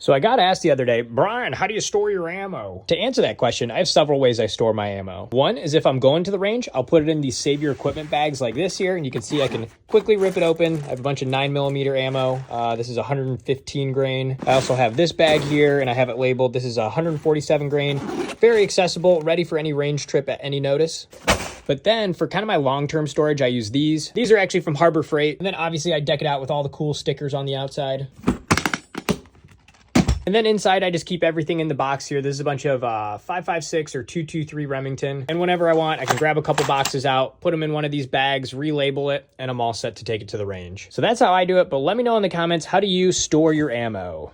So I got asked the other day, Brian, how do you store your ammo? To answer that question, I have several ways I store my ammo. One is if I'm going to the range, I'll put it in these Save Your Equipment bags like this here, and you can see I can quickly rip it open. I have a bunch of 9mm ammo. This is 115 grain. I also have this bag here, and I have it labeled. This is 147 grain. Very accessible, ready for any range trip at any notice. But then for kind of my long-term storage, I use these. These are actually from Harbor Freight. And then obviously I deck it out with all the cool stickers on the outside. And then inside, I just keep everything in the box here. This is a bunch of 5.56 or 223 Remington. And whenever I want, I can grab a couple boxes out, put them in one of these bags, relabel it, and I'm all set to take it to the range. So that's how I do it. But let me know in the comments, how do you store your ammo?